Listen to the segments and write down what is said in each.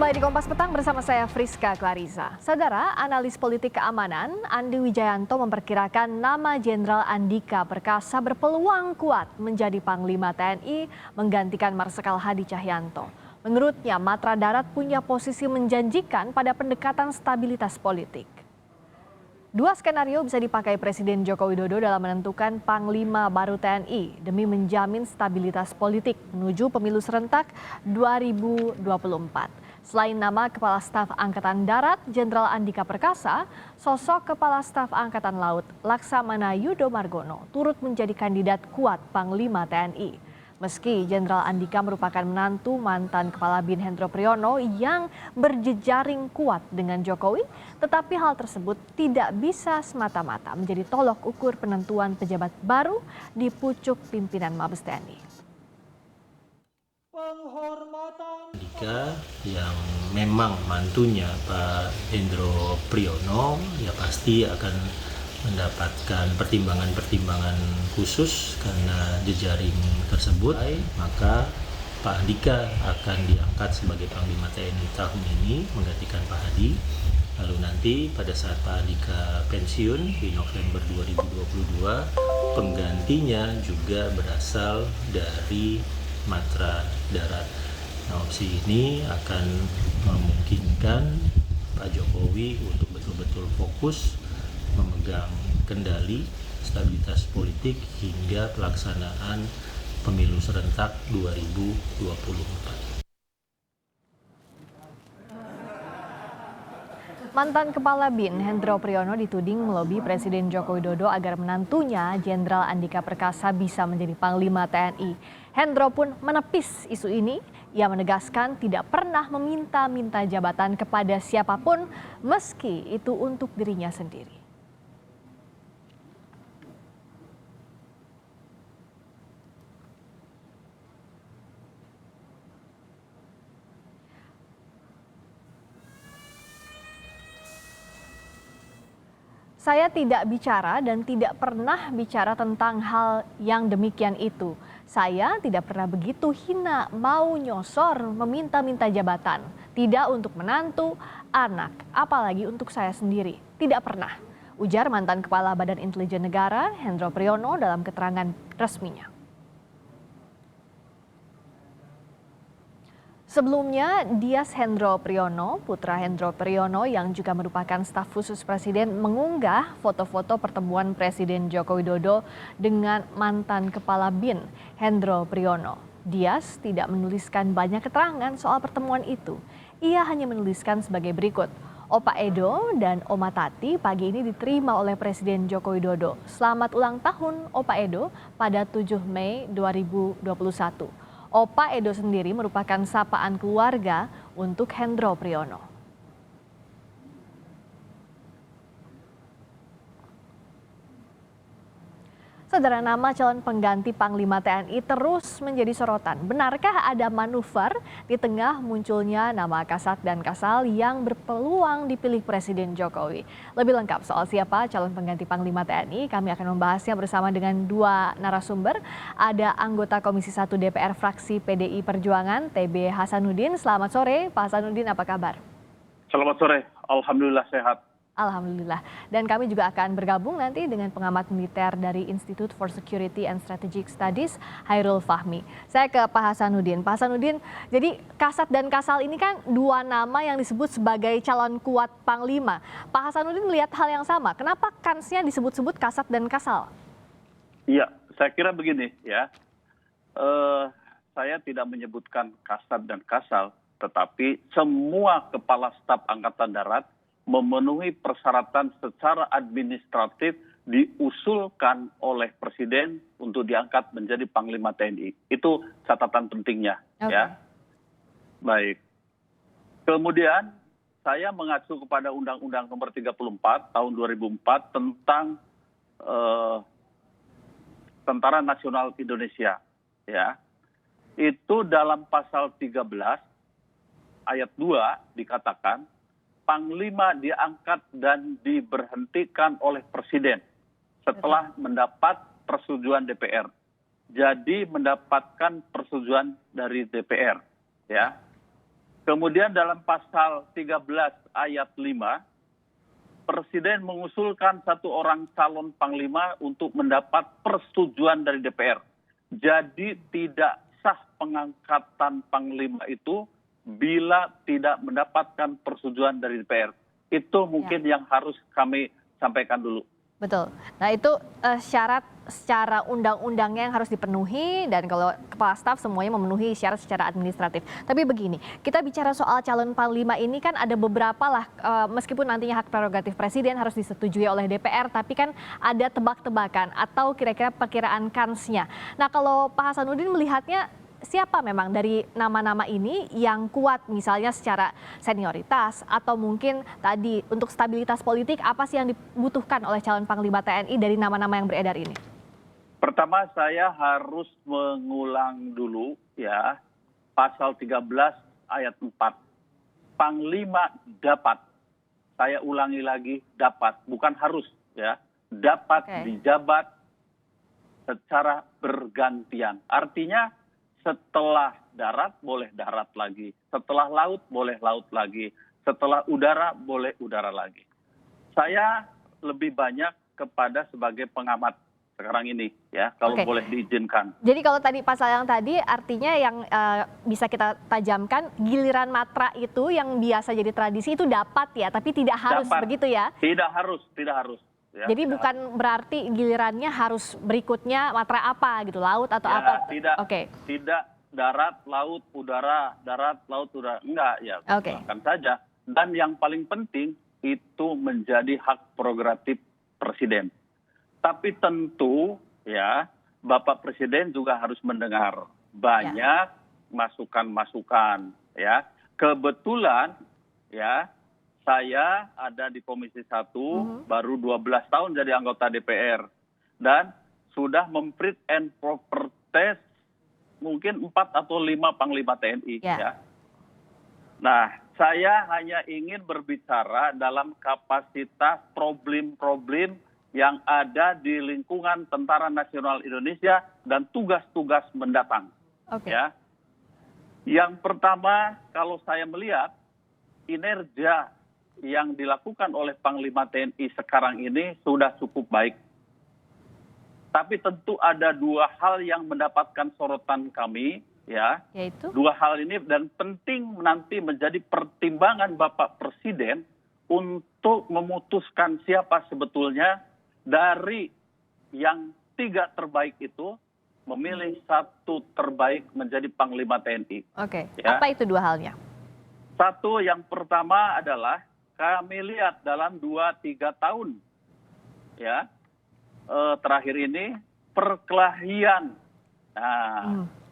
Kembali di Kompas Petang bersama saya Friska Clarissa. Saudara, analis politik keamanan Andi Wijayanto memperkirakan nama Jenderal Andika Perkasa berpeluang kuat menjadi Panglima TNI menggantikan Marsikal Hadi Cahyanto. Menurutnya, Matra Darat punya posisi menjanjikan pada pendekatan stabilitas politik. Dua skenario bisa dipakai Presiden Joko Widodo dalam menentukan Panglima baru TNI demi menjamin stabilitas politik menuju pemilu serentak 2024. Selain nama Kepala Staf Angkatan Darat Jenderal Andika Perkasa, sosok Kepala Staf Angkatan Laut Laksamana Yudo Margono turut menjadi kandidat kuat Panglima TNI. Meski Jenderal Andika merupakan menantu mantan Kepala BIN Hendro Priyono yang berjejaring kuat dengan Jokowi, tetapi hal tersebut tidak bisa semata-mata menjadi tolok ukur penentuan pejabat baru di pucuk pimpinan Mabes TNI. Andika yang memang mantunya Pak Hendro Priyono ya pasti akan mendapatkan pertimbangan-pertimbangan khusus karena jejaring tersebut, maka Pak Andika akan diangkat sebagai Panglima TNI tahun ini menggantikan Pak Hadi. Lalu nanti pada saat Pak Andika pensiun di November 2022, penggantinya juga berasal dari Matra Darat. Nah, opsi ini akan memungkinkan Pak Jokowi untuk betul-betul fokus memegang kendali stabilitas politik hingga pelaksanaan pemilu serentak 2024. Mantan Kepala BIN Hendro Priyono dituding melobi Presiden Joko Widodo agar menantunya Jenderal Andika Perkasa bisa menjadi Panglima TNI. Hendro pun menepis isu ini. Ia menegaskan tidak pernah meminta-minta jabatan kepada siapapun meski itu untuk dirinya sendiri. Saya tidak bicara dan tidak pernah bicara tentang hal yang demikian itu. Saya tidak pernah begitu hina mau nyosor meminta-minta jabatan. Tidak untuk menantu, anak, apalagi untuk saya sendiri. Tidak pernah, ujar mantan Kepala Badan Intelijen Negara Hendro Priyono dalam keterangan resminya. Sebelumnya, Dias Hendro Priyono, putra Hendro Priyono yang juga merupakan staf khusus Presiden mengunggah foto-foto pertemuan Presiden Joko Widodo dengan mantan Kepala BIN Hendro Priyono. Dias tidak menuliskan banyak keterangan soal pertemuan itu. Ia hanya menuliskan sebagai berikut. Opa Edo dan Oma Tati pagi ini diterima oleh Presiden Joko Widodo. Selamat ulang tahun Opa Edo pada 7 Mei 2021. Opa Edo sendiri merupakan sapaan keluarga untuk Hendro Priyono. Saudara, nama calon pengganti Panglima TNI terus menjadi sorotan. Benarkah ada manuver di tengah munculnya nama Kasat dan Kasal yang berpeluang dipilih Presiden Jokowi? Lebih lengkap soal siapa calon pengganti Panglima TNI, kami akan membahasnya bersama dengan dua narasumber. Ada anggota Komisi 1 DPR fraksi PDI Perjuangan, TB Hasanuddin. Selamat sore, Pak Hasanuddin, apa kabar? Selamat sore, alhamdulillah sehat. Alhamdulillah. Dan kami juga akan bergabung nanti dengan pengamat militer dari Institute for Security and Strategic Studies, Hairul Fahmi. Saya ke Pak Hasanuddin. Pak Hasanuddin, jadi Kasat dan Kasal ini kan dua nama yang disebut sebagai calon kuat Panglima. Pak Hasanuddin melihat hal yang sama. Kenapa kansnya disebut-sebut Kasat dan Kasal? Iya, saya kira begini ya. Saya tidak menyebutkan Kasat dan Kasal, tetapi semua kepala staf Angkatan Darat memenuhi persyaratan secara administratif diusulkan oleh Presiden untuk diangkat menjadi Panglima TNI. Itu catatan pentingnya. Okay. Ya. Baik. Kemudian saya mengacu kepada Undang-Undang Nomor 34 tahun 2004 tentang Tentara Nasional Indonesia. Ya. Itu dalam pasal 13 ayat 2 dikatakan Panglima diangkat dan diberhentikan oleh Presiden setelah mendapat persetujuan DPR. Jadi mendapatkan persetujuan dari DPR, ya. Kemudian dalam pasal 13 ayat 5, Presiden mengusulkan satu orang calon panglima untuk mendapat persetujuan dari DPR. Jadi tidak sah pengangkatan panglima itu bila tidak mendapatkan persetujuan dari DPR. Itu mungkin yang harus kami sampaikan dulu. Betul. Nah itu syarat secara undang-undangnya yang harus dipenuhi dan kalau kepala staf semuanya memenuhi syarat secara administratif. Tapi begini, kita bicara soal calon panglima ini kan ada beberapa lah, meskipun nantinya hak prerogatif presiden harus disetujui oleh DPR, tapi kan ada tebak-tebakan atau kira-kira perkiraan kansnya. Nah kalau Pak Hasanuddin melihatnya, siapa memang dari nama-nama ini yang kuat misalnya secara senioritas atau mungkin tadi untuk stabilitas politik apa sih yang dibutuhkan oleh calon panglima TNI dari nama-nama yang beredar ini? Pertama saya harus mengulang dulu ya pasal 13 ayat 4. Panglima dapat, saya ulangi lagi, dapat, bukan harus ya, dapat dijabat secara bergantian. Artinya setelah darat boleh darat lagi, setelah laut boleh laut lagi, setelah udara boleh udara lagi. Saya lebih banyak kepada sebagai pengamat sekarang ini ya, kalau boleh diizinkan. Jadi kalau tadi pasal yang tadi artinya yang bisa kita tajamkan, giliran matra itu yang biasa jadi tradisi itu dapat ya, tapi tidak harus begitu ya? Tidak harus, tidak harus. Ya, jadi bukan berarti gilirannya harus berikutnya matra apa gitu, laut atau apa? Tidak, tidak darat, laut, udara, darat, laut, udara. Enggak, ya silakan saja. Dan yang paling penting itu menjadi hak prerogatif presiden. Tapi tentu ya Bapak Presiden juga harus mendengar banyak masukan-masukan ya. Kebetulan ya saya ada di Komisi 1 baru 12 tahun jadi anggota DPR dan sudah mem-fit and proper test mungkin 4 atau 5 panglima TNI ya. Nah, saya hanya ingin berbicara dalam kapasitas problem-problem yang ada di lingkungan Tentara Nasional Indonesia dan tugas-tugas mendatang. Ya. Yang pertama, kalau saya melihat kinerja yang dilakukan oleh Panglima TNI sekarang ini sudah cukup baik. Tapi tentu ada dua hal yang mendapatkan sorotan kami, ya. Yaitu? Dua hal ini dan penting nanti menjadi pertimbangan Bapak Presiden untuk memutuskan siapa sebetulnya dari yang 3 terbaik itu memilih 1 terbaik menjadi Panglima TNI. Ya. Apa itu dua halnya? Satu, yang pertama adalah kami lihat dalam 2-3 tahun ya terakhir ini perkelahian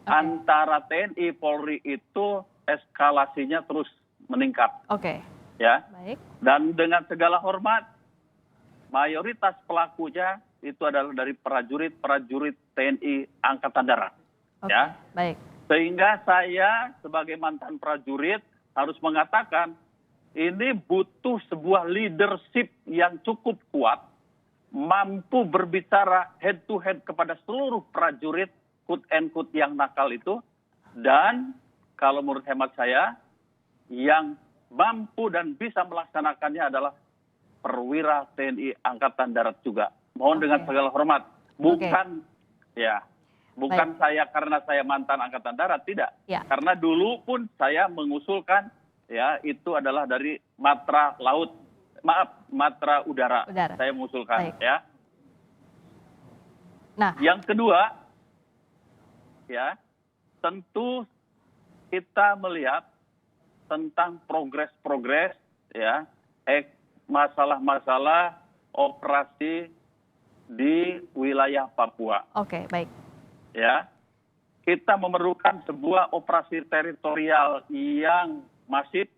antara TNI Polri itu eskalasinya terus meningkat. Ya. Baik. Dan dengan segala hormat mayoritas pelakunya itu adalah dari prajurit TNI Angkatan Darat. Ya. Baik. Sehingga saya sebagai mantan prajurit harus mengatakan ini butuh sebuah leadership yang cukup kuat, mampu berbicara head to head kepada seluruh prajurit quote and quote yang nakal itu, dan kalau menurut hemat saya yang mampu dan bisa melaksanakannya adalah perwira TNI Angkatan Darat juga. Mohon dengan segala hormat, bukan bukan saya karena saya mantan Angkatan Darat, tidak. Karena dulu pun saya mengusulkan ya itu adalah dari matra laut, matra udara. Saya mengusulkan ya. Nah, yang kedua ya, tentu kita melihat tentang progres ya, masalah-masalah operasi di wilayah Papua. Baik. Ya. Kita memerlukan sebuah operasi teritorial yang masif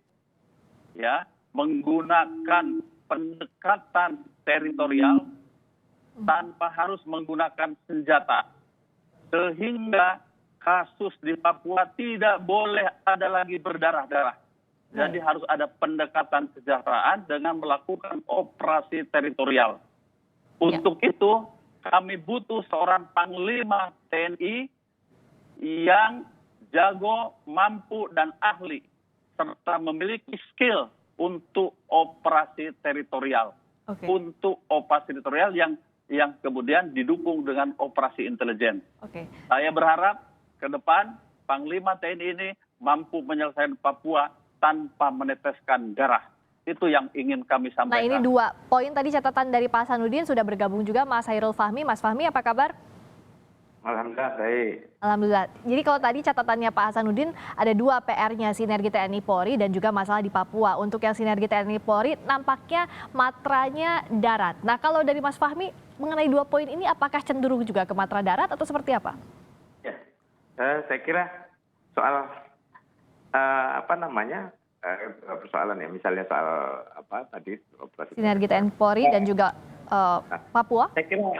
ya, menggunakan pendekatan teritorial tanpa harus menggunakan senjata, sehingga kasus di Papua tidak boleh ada lagi berdarah-darah. Jadi harus ada pendekatan kesejahteraan dengan melakukan operasi teritorial. Untuk itu kami butuh seorang panglima TNI yang jago, mampu, dan ahli. serta memiliki skill untuk operasi teritorial. Oke. Untuk operasi teritorial yang kemudian didukung dengan operasi intelijen. Oke. Saya berharap ke depan Panglima TNI ini mampu menyelesaikan Papua tanpa meneteskan darah. Itu yang ingin kami Nah, sampaikan. ini 2 poin tadi catatan dari Pak Hasanuddin, sudah bergabung juga Mas Hairul Fahmi. Mas Fahmi, apa kabar? Alhamdulillah baik. Alhamdulillah. Jadi kalau tadi catatannya Pak Hasanuddin ada 2 PR-nya, sinergi TNI Polri dan juga masalah di Papua. Untuk yang sinergi TNI Polri nampaknya matranya darat. Nah, kalau dari Mas Fahmi mengenai 2 poin ini apakah cenderung juga ke matra darat atau seperti apa? Ya, saya kira soal persoalan ya, misalnya soal apa tadi operasi. Sinergi TNI Polri dan juga Papua? Saya kira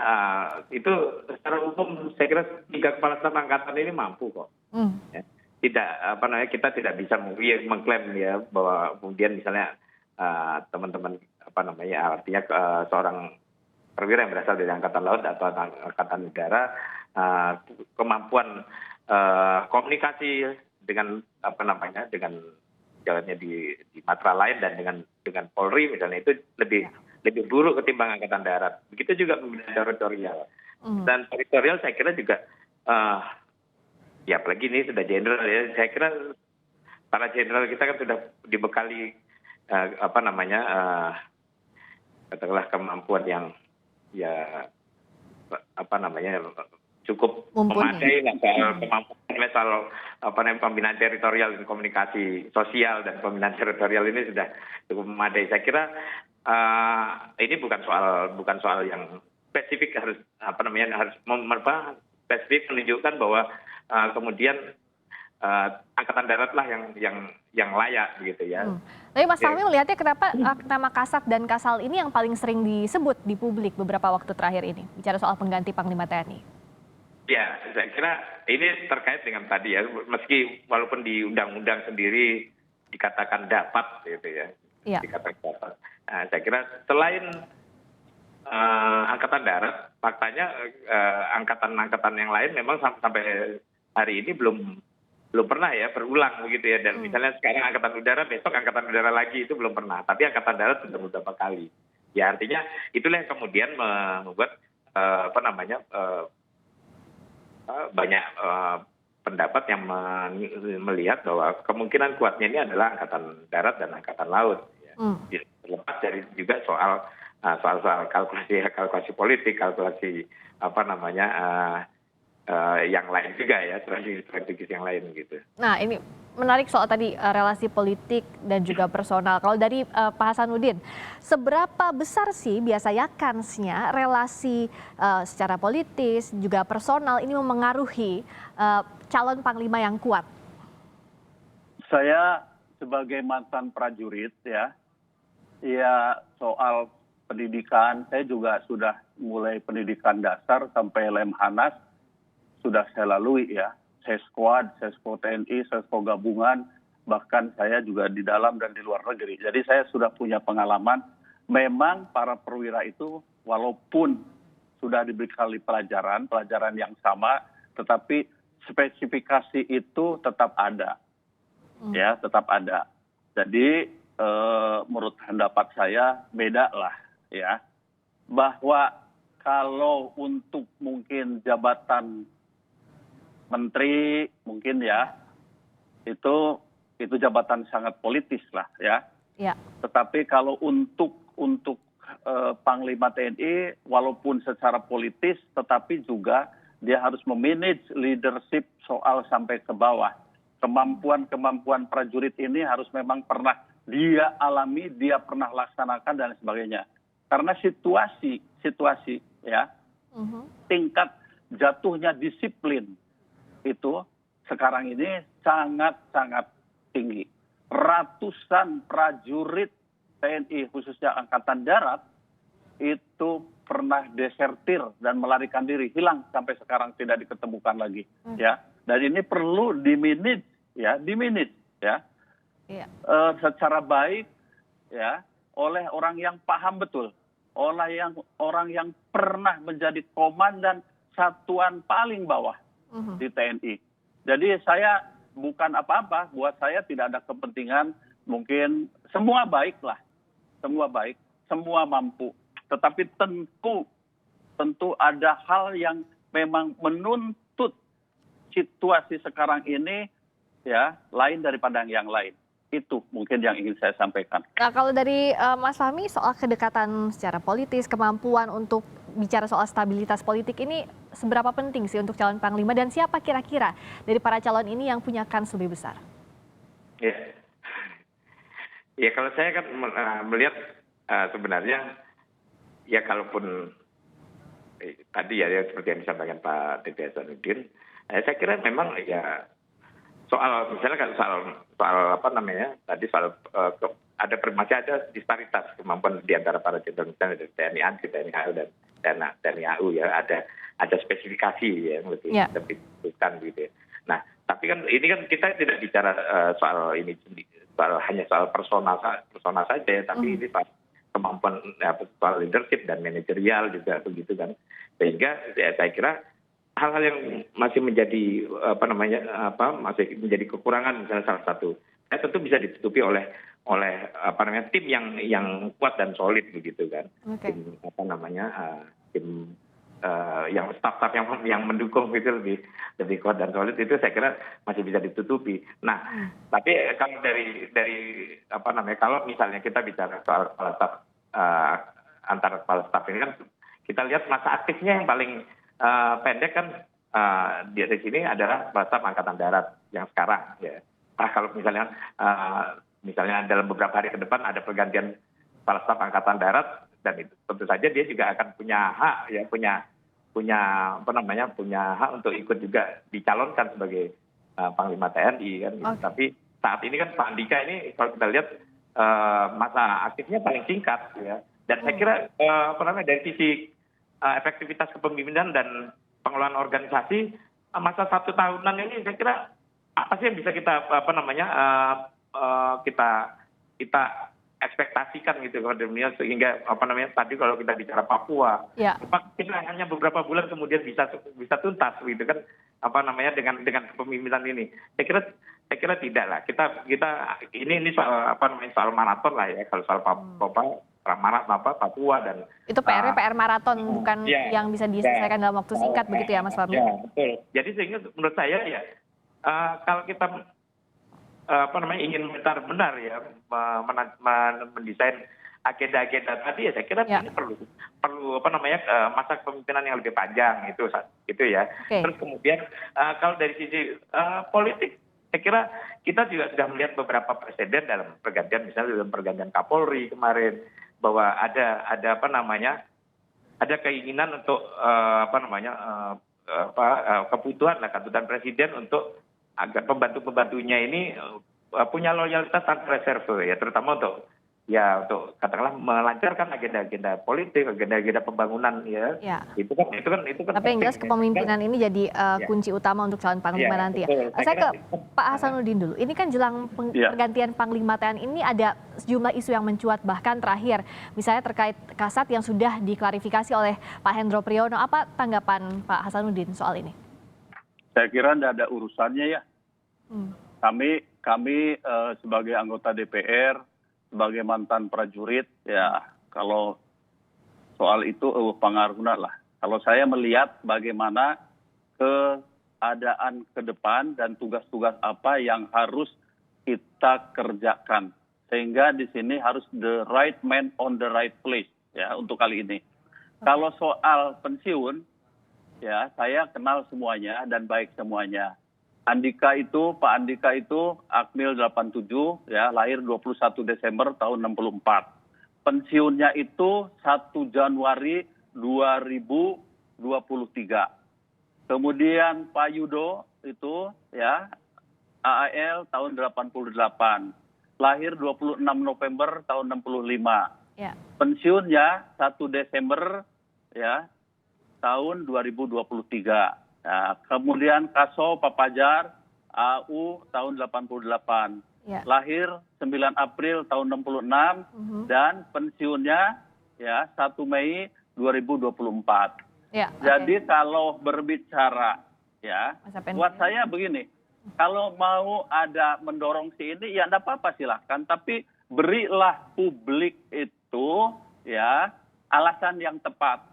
itu secara umum saya kira 3 kepala staf angkatan ini mampu kok. Ya. Tidak kita tidak bisa mengklaim ya bahwa kemudian misalnya teman-teman artinya seorang perwira yang berasal dari angkatan laut atau angkatan udara kemampuan komunikasi dengan dengan jalannya di matra lain dan dengan Polri misalnya itu lebih buruk ketimbang angkatan darat. Begitu juga pembinaan teritorial. Dan teritorial saya kira juga ya apalagi ini sudah jenderal ya. Saya kira para jenderal kita kan sudah dibekali katakanlah kemampuan yang ya cukup memadai lah soal kemampuan soal pembinaan teritorial dan komunikasi sosial dan pembinaan teritorial ini sudah cukup memadai. Saya kira ini bukan soal yang spesifik harus spesifik menunjukkan bahwa kemudian angkatan darat lah yang layak begitu ya. Tapi Mas Fahmi melihatnya kenapa nama Kasat dan Kasal ini yang paling sering disebut di publik beberapa waktu terakhir ini bicara soal pengganti Panglima TNI? Ya, saya kira ini terkait dengan tadi ya, meski walaupun di undang-undang sendiri dikatakan dapat gitu ya. Iya. Dikatakan dapat. Nah, saya kira selain angkatan darat, faktanya angkatan-angkatan yang lain memang sampai hari ini belum pernah ya berulang begitu ya. Dan misalnya sekarang angkatan udara, besok angkatan udara lagi itu belum pernah. Tapi angkatan darat sudah beberapa kali. Ya artinya itulah yang kemudian membuat banyak pendapat yang melihat bahwa kemungkinan kuatnya ini adalah angkatan darat dan angkatan laut. Ya. Terlepas dari juga soal kalkulasi politik, kalkulasi yang lain juga ya, strategis yang lain gitu. Nah, ini menarik soal tadi relasi politik dan juga personal. Kalau dari Pak Hasanuddin, seberapa besar sih biasanya kansnya relasi secara politis juga personal ini memengaruhi calon panglima yang kuat? Saya sebagai mantan prajurit ya soal pendidikan, saya juga sudah mulai pendidikan dasar sampai Lemhanas, sudah saya lalui ya. Sesquad, Sesko TNI, Sesko gabungan, bahkan saya juga di dalam dan di luar negeri. Jadi saya sudah punya pengalaman, memang para perwira itu walaupun sudah diberikan pelajaran yang sama, tetapi spesifikasi itu tetap ada. Ya, tetap ada. Jadi menurut pendapat saya beda lah ya. Bahwa kalau untuk mungkin jabatan menteri mungkin ya itu jabatan sangat politis lah ya. Ya. Tetapi kalau untuk Panglima TNI walaupun secara politis tetapi juga dia harus memanage leadership soal sampai ke bawah. Kemampuan prajurit ini harus memang pernah dia alami, dia pernah laksanakan dan sebagainya. Karena situasi ya tingkat jatuhnya disiplin itu sekarang ini sangat tinggi. Ratusan prajurit TNI khususnya Angkatan Darat itu pernah desertir dan melarikan diri, hilang sampai sekarang tidak diketemukan lagi ya. Dan ini perlu dimanage ya. Iya. Secara baik ya oleh orang yang paham betul, oleh orang yang pernah menjadi komandan satuan paling bawah di TNI. Jadi saya bukan apa-apa. Buat saya tidak ada kepentingan, mungkin semua baik lah. Semua baik, semua mampu. Tetapi tentu ada hal yang memang menuntut situasi sekarang ini ya lain daripada yang lain. Itu mungkin yang ingin saya sampaikan. Nah, kalau dari Mas Fahmi soal kedekatan secara politis, kemampuan untuk bicara soal stabilitas politik ini seberapa penting sih untuk calon Panglima dan siapa kira-kira dari para calon ini yang punya kans lebih besar? Ya kalau saya kan melihat sebenarnya ya kalaupun tadi ya seperti yang disampaikan Pak Titi Hasanuddin, saya kira memang ya soal misalnya kan soal apa namanya tadi soal masih ada disparitas kemampuan di antara para jenderal misalnya dari TNI ANSI, TNI AU dan TNI AU ya ada spesifikasi yang lebih bukan gitu ya. Nah tapi kan ini kan kita tidak bicara soal ini hanya soal personal saja ya, tapi ini kemampuan soal leadership dan manajerial juga begitu kan, sehingga saya kira hal-hal yang masih menjadi masih menjadi kekurangan misalnya salah satu tentu bisa ditutupi oleh tim yang kuat dan solid begitu kan. Tim tim yang staf-staf yang mendukung itu lebih kuat dan solid, itu saya kira masih bisa ditutupi. Nah, tapi kalau dari kalau misalnya kita bicara soal kepala staf antara kepala staf ini kan kita lihat masa aktifnya yang paling pendek kan di sini adalah kepala staf Angkatan Darat yang sekarang ya. Nah, kalau misalnya dalam beberapa hari ke depan ada pergantian kepala staf Angkatan Darat, dan itu tentu saja dia juga akan punya hak ya punya hak untuk ikut juga dicalonkan sebagai Panglima TNI kan. Okay. Tapi saat ini kan Pak Andika ini kalau kita lihat masa aktifnya paling singkat ya. Dan saya kira dari sisi efektivitas kepemimpinan dan pengelolaan organisasi masa 1 tahunan ini saya kira apa sih yang bisa kita kita ekspektasikan gitu sehingga tadi kalau kita bicara Papua kita hanya beberapa bulan kemudian bisa tuntas gitu kan dengan kepemimpinan ini. Saya kira tidak lah, kita ini soal maraton lah ya, kalau soal Papua dan itu PR maraton bukan yang bisa diselesaikan dalam waktu singkat begitu ya Mas Fahmi? Ya, betul. Jadi sehingga menurut saya ya kalau kita ingin benar-benar ya mendesain agenda-agenda tadi ya saya kira ini perlu masa kepemimpinan yang lebih panjang itu ya. Okay. Terus kemudian kalau dari sisi politik saya kira kita juga sudah melihat beberapa presiden dalam pergantian, misalnya dalam pergantian Kapolri kemarin, bahwa ada keinginan untuk kebutuhan presiden untuk agar pembantu-pembantunya ini punya loyalitas tanpa reserve ya, terutama untuk katakanlah melancarkan agenda-agenda politik, agenda-agenda pembangunan ya. Itu kan. Tapi yang jelas kepemimpinan ini jadi kunci utama untuk calon Panglima nanti ya. Saya ke Pak Hasanuddin dulu. Ini kan jelang pergantian Panglima TNI ini ada sejumlah isu yang mencuat, bahkan terakhir misalnya terkait Kasat yang sudah diklarifikasi oleh Pak Hendro Priyono. Apa tanggapan Pak Hasanuddin soal ini? Saya kira tidak ada urusannya ya. Kami sebagai anggota DPR, sebagai mantan prajurit, ya kalau soal itu pengaruhnya lah. Kalau saya melihat bagaimana keadaan ke depan dan tugas-tugas apa yang harus kita kerjakan. Sehingga di sini harus the right man on the right place ya untuk kali ini. Kalau soal pensiun, ya saya kenal semuanya dan baik semuanya. Pak Andika itu Akmil 87 ya, lahir 21 Desember tahun 64. Pensiunnya itu 1 Januari 2023. Kemudian Pak Yudo itu ya AAL tahun 88. Lahir 26 November tahun 65. Ya. Pensiunnya 1 Desember ya tahun 2023. Nah, kemudian Kaso Papajar AU tahun 88. Ya. Lahir 9 April tahun 66 dan pensiunnya ya 1 Mei 2024. Ya, jadi kalau berbicara ya buat saya begini, Kalau mau ada mendorong si ini, ya enggak apa-apa silahkan. Tapi berilah publik itu ya alasan yang tepat.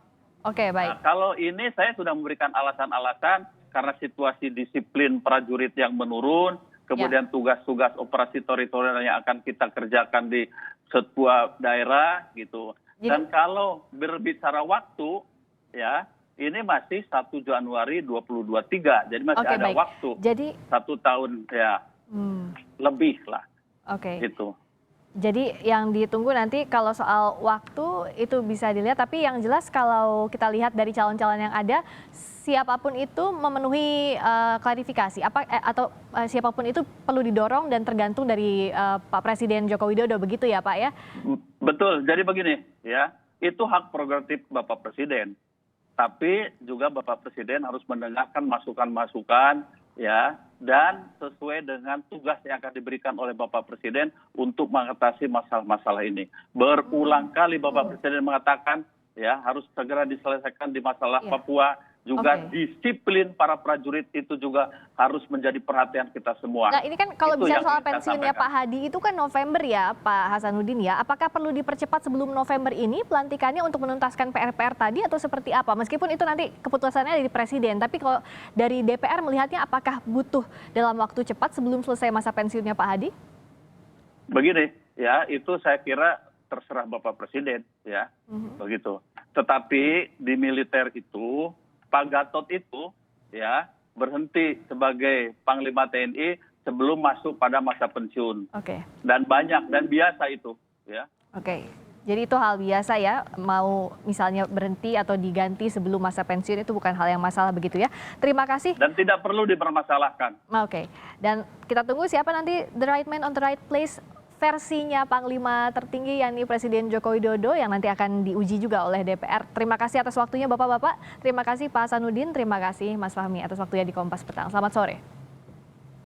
Oke, baik. Nah, kalau ini saya sudah memberikan alasan-alasan karena situasi disiplin prajurit yang menurun, kemudian tugas-tugas operasi teritorial yang akan kita kerjakan di sebuah daerah gitu. Dan kalau berbicara waktu, ya ini masih 1 Januari 2023, jadi masih ada baik. waktu. Jadi 1 tahun ya lebih lah. Oke. Gitu. Jadi yang ditunggu nanti kalau soal waktu itu bisa dilihat, tapi yang jelas kalau kita lihat dari calon-calon yang ada, siapapun itu memenuhi klarifikasi atau siapapun itu perlu didorong dan tergantung dari Pak Presiden Joko Widodo, begitu ya Pak ya? Betul, jadi begini ya, itu hak prerogatif Bapak Presiden. Tapi juga Bapak Presiden harus mendengarkan masukan-masukan ya, dan sesuai dengan tugas yang akan diberikan oleh Bapak Presiden untuk mengatasi masalah-masalah ini. Berulang kali Bapak Presiden mengatakan ya harus segera diselesaikan di masalah Papua. Juga disiplin para prajurit itu juga harus menjadi perhatian kita semua. Nah ini kan kalau Itu bicara yang soal kita pensiunnya sampaikan. Pak Hadi itu kan November ya Pak Hasanuddin ya. Apakah perlu dipercepat sebelum November ini pelantikannya untuk menuntaskan PR-PR tadi atau seperti apa? Meskipun itu nanti keputusannya dari Presiden, tapi kalau dari DPR melihatnya apakah butuh dalam waktu cepat sebelum selesai masa pensiunnya Pak Hadi? Begini ya, itu saya kira terserah Bapak Presiden ya, begitu. Tetapi di militer itu Pak Gatot itu ya berhenti sebagai Panglima TNI sebelum masuk pada masa pensiun. Oke. Dan banyak dan biasa itu ya. Oke. Jadi itu hal biasa ya, mau misalnya berhenti atau diganti sebelum masa pensiun itu bukan hal yang masalah begitu ya. Terima kasih. Dan tidak perlu dipermasalahkan. Oke. Dan kita tunggu siapa nanti the right man on the right place versinya Panglima tertinggi yakni Presiden Joko Widodo yang nanti akan diuji juga oleh DPR. Terima kasih atas waktunya Bapak-Bapak. Terima kasih Pak Hasanuddin, terima kasih Mas Fahmi atas waktunya di Kompas Petang. Selamat sore.